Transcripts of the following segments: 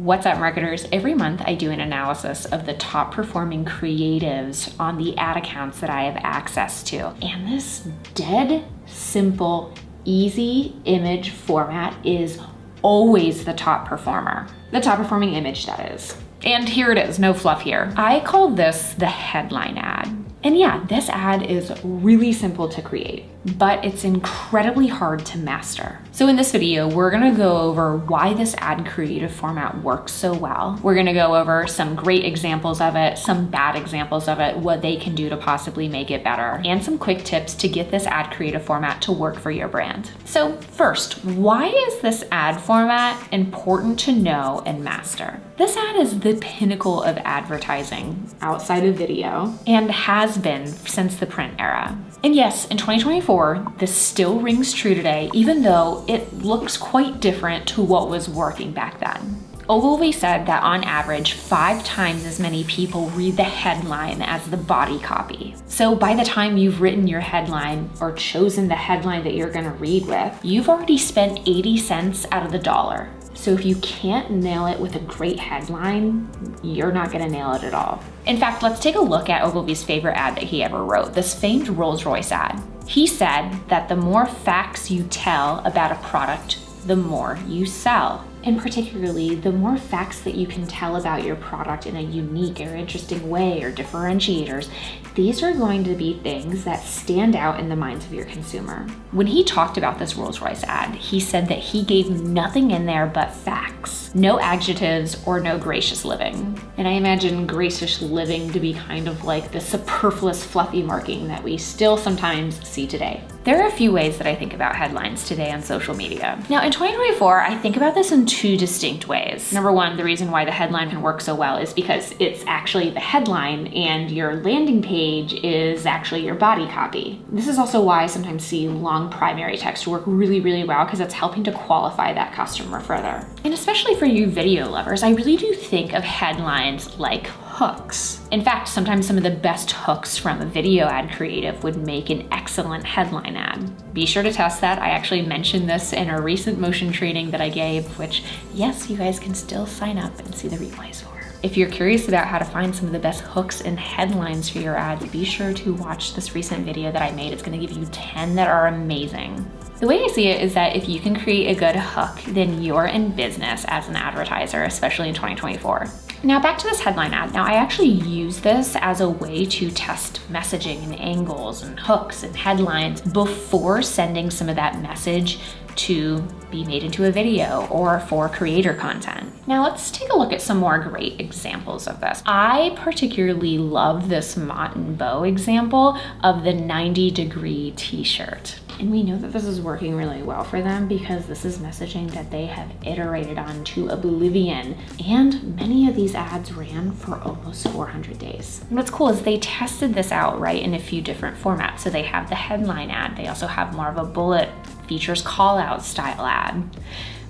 What's up, marketers? Every month I do an analysis of the top performing creatives on the ad accounts that I have access to. And this dead simple, easy image format is always the top performer. The top performing image, that is. And here it is, no fluff here. I call this the headline ad. And yeah, this ad is really simple to create, but it's incredibly hard to master. So in this video, we're gonna go over why this ad creative format works so well. We're gonna go over some great examples of it, some bad examples of it, what they can do to possibly make it better, and some quick tips to get this ad creative format to work for your brand. So first, why is this ad format important to know and master? This ad is the pinnacle of advertising outside of video and has been since the print era. And yes, in 2024, this still rings true today, even though it looks quite different to what was working back then. Ogilvy said that on average, 5 times as many people read the headline as the body copy. So by the time you've written your headline or chosen the headline that you're gonna read with, you've already spent 80 cents out of the dollar. So if you can't nail it with a great headline, you're not gonna nail it at all. In fact, let's take a look at Ogilvy's favorite ad that he ever wrote, this famed Rolls-Royce ad. He said that the more facts you tell about a product, the more you sell. And particularly, the more facts that you can tell about your product in a unique or interesting way or differentiators, these are going to be things that stand out in the minds of your consumer. When he talked about this Rolls-Royce ad, he said that he gave nothing in there but facts. No adjectives or no gracious living. And I imagine gracious living to be kind of like the superfluous fluffy marking that we still sometimes see today. There are a few ways that I think about headlines today on social media. Now in 2024, I think about this in 2 distinct ways. Number one, the reason why the headline can work so well is because it's actually the headline and your landing page is actually your body copy. This is also why I sometimes see long primary text work really, really well, because it's helping to qualify that customer further. And especially for you video lovers, I really do think of headlines like hooks. In fact, sometimes some of the best hooks from a video ad creative would make an excellent headline ad. Be sure to test that. I actually mentioned this in a recent motion training that I gave, which yes, you guys can still sign up and see the replays for. If you're curious about how to find some of the best hooks and headlines for your ads, be sure to watch this recent video that I made. It's gonna give you 10 that are amazing. The way I see it is that if you can create a good hook, then you're in business as an advertiser, especially in 2024. Now back to this headline ad. Now I actually use this as a way to test messaging and angles and hooks and headlines before sending some of that message to be made into a video or for creator content. Now let's take a look at some more great examples of this. I particularly love this Mott and Bow example of the 90-degree t-shirt. And we know that this is working really well for them because this is messaging that they have iterated on to oblivion. And many of these ads ran for almost 400 days. And what's cool is they tested this out, right, in a few different formats. So they have the headline ad. They also have more of a bullet features call out style ad,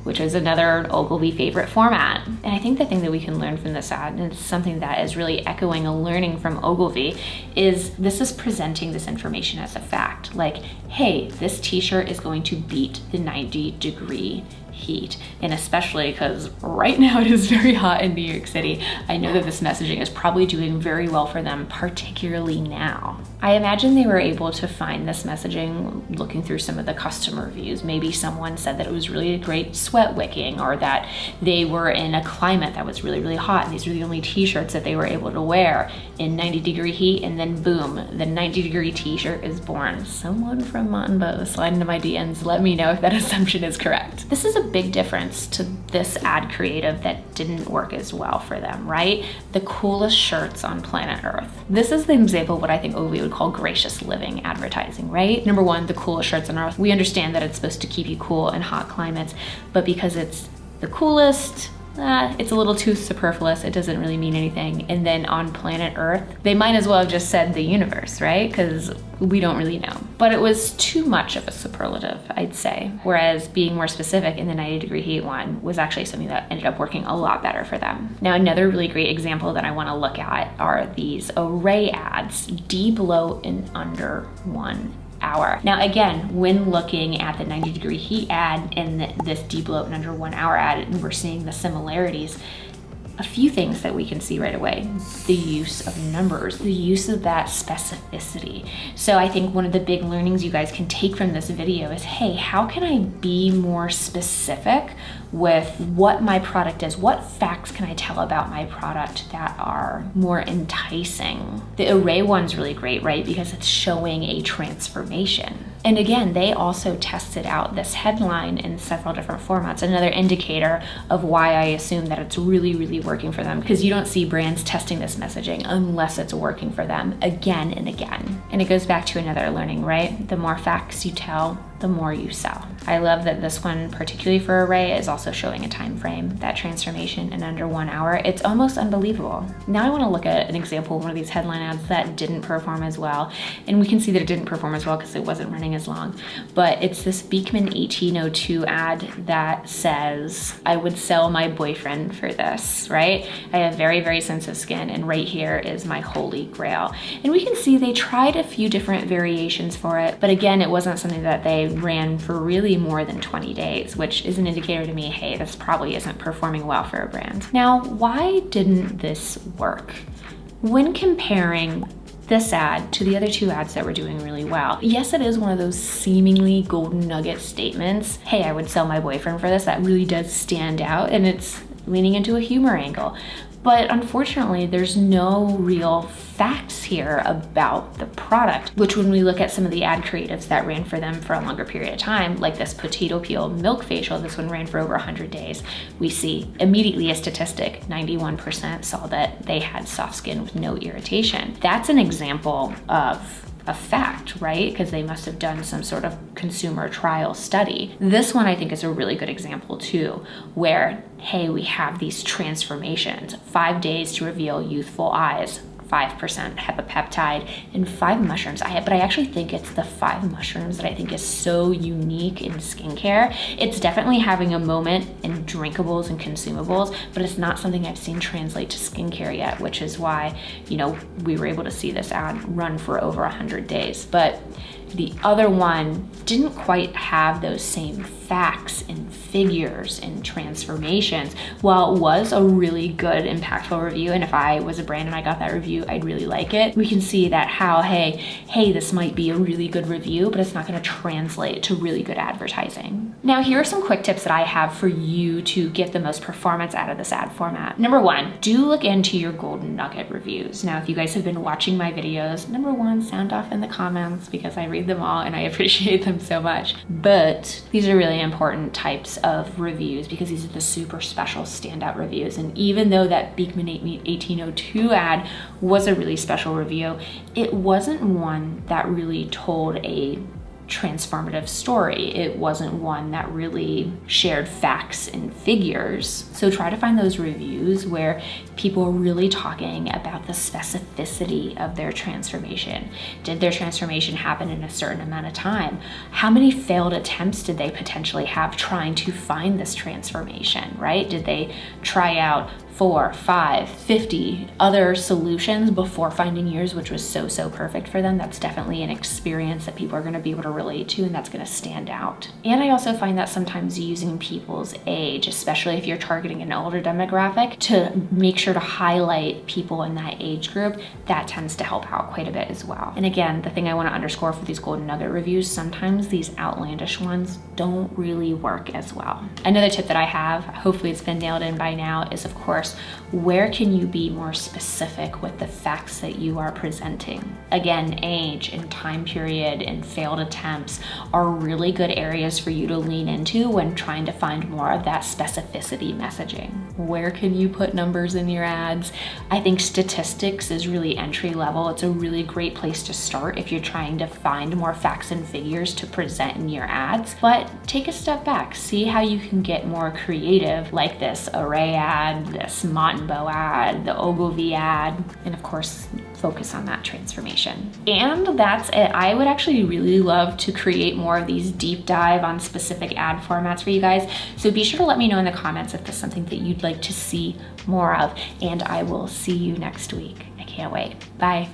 which is another Ogilvy favorite format. And I think the thing that we can learn from this ad, and it's something that is really echoing a learning from Ogilvy, is this is presenting this information as a fact. Like, hey, this t-shirt is going to beat the 90-degree heat. And especially because right now it is very hot in New York City, I know that this messaging is probably doing very well for them, particularly now. I imagine they were able to find this messaging looking through some of the customer reviews. Maybe someone said that it was really a great sweat wicking, or that they were in a climate that was really, really hot and these were the only t-shirts that they were able to wear in 90-degree heat, and then boom, the 90-degree t-shirt is born. Someone from Mott and Bow, slide into my DMs, let me know if that assumption is correct. This is a big difference to this ad creative that didn't work as well for them, right? The coolest shirts on planet Earth. This is the example of what I think Ogilvy would call gracious living advertising, right? Number one, the coolest shirts on Earth. We understand that it's supposed to keep you cool in hot climates, but because it's the coolest, it's a little too superfluous. It doesn't really mean anything. And then on planet Earth, they might as well have just said the universe, right? Because we don't really know. But it was too much of a superlative, I'd say. Whereas being more specific in the 90-degree heat one was actually something that ended up working a lot better for them. Now, another really great example that I want to look at are these array ads, de-bloat in under 1 hour. Now again, when looking at the 90-degree heat ad and this de-bloat in under 1 hour ad, and we're seeing the similarities, A few things that we can see right away: the use of numbers, the use of that specificity. So I think one of the big learnings you guys can take from this video is, hey, how can I be more specific with what my product is? What facts can I tell about my product that are more enticing? The array one's really great, right? Because it's showing a transformation. And again, they also tested out this headline in several different formats, another indicator of why I assume that it's really, really working for them, because you don't see brands testing this messaging unless it's working for them again and again. And it goes back to another learning, right? The more facts you tell, the more you sell. I love that this one, particularly for array, is also showing a time frame, that transformation in under 1 hour. It's almost unbelievable. Now I want to look at an example of one of these headline ads that didn't perform as well. And we can see that it didn't perform as well because it wasn't running as long. But it's this Beekman 1802 ad that says, I would sell my boyfriend for this, right? I have very, very sensitive skin, and right here is my holy grail. And we can see they tried a few different variations for it, but again, it wasn't something that they ran for really more than 20 days, which is an indicator to me, hey, this probably isn't performing well for a brand. Now, why didn't this work? When comparing this ad to the other two ads that were doing really well, yes, it is one of those seemingly golden nugget statements. Hey, I would sell my boyfriend for this. That really does stand out, and it's leaning into a humor angle. But unfortunately, there's no real facts here about the product, which when we look at some of the ad creatives that ran for them for a longer period of time, like this potato peel milk facial, this one ran for over 100 days, we see immediately a statistic, 91% saw that they had soft skin with no irritation. That's an example of a fact, right? Because they must have done some sort of consumer trial study. This one I think is a really good example too, where, hey, we have these transformations, 5 days to reveal youthful eyes, 5% hepapeptide, and 5 mushrooms. But I actually think it's the 5 mushrooms that I think is so unique in skincare. It's definitely having a moment in drinkables and consumables, but it's not something I've seen translate to skincare yet, which is why, we were able to see this ad run for over 100 days. But the other one didn't quite have those same facts and figures and transformations. While it was a really good, impactful review, and if I was a brand and I got that review, I'd really like it, we can see that how, hey, this might be a really good review, but it's not gonna translate to really good advertising. Now, here are some quick tips that I have for you to get the most performance out of this ad format. Number one, do look into your golden nugget reviews. Now, if you guys have been watching my videos, number one, sound off in the comments because I read them all and I appreciate them so much. But these are really important types of reviews because these are the super special standout reviews. And even though that Beekman 1802 ad was a really special review, it wasn't one that really told a transformative story. It wasn't one that really shared facts and figures. So try to find those reviews where people are really talking about the specificity of their transformation. Did their transformation happen in a certain amount of time? How many failed attempts did they potentially have trying to find this transformation, right? Did they try out 4, 5, 50 other solutions before finding yours, which was so perfect for them? That's definitely an experience that people are gonna be able to relate to, and that's gonna stand out. And I also find that sometimes using people's age, especially if you're targeting an older demographic, to make sure to highlight people in that age group, that tends to help out quite a bit as well. And again, the thing I wanna underscore for these golden nugget reviews, sometimes these outlandish ones don't really work as well. Another tip that I have, hopefully it's been nailed in by now, is of course, where can you be more specific with the facts that you are presenting? Again, age and time period and failed attempts are really good areas for you to lean into when trying to find more of that specificity messaging. Where can you put numbers in your ads? I think statistics is really entry level. It's a really great place to start if you're trying to find more facts and figures to present in your ads. But take a step back, see how you can get more creative, like this array ad, this Mott & Bow ad, the Ogilvy ad, and of course, focus on that transformation. And that's it. I would actually really love to create more of these deep dive on specific ad formats for you guys. So be sure to let me know in the comments if there's something that you'd like to see more of, and I will see you next week. I can't wait. Bye.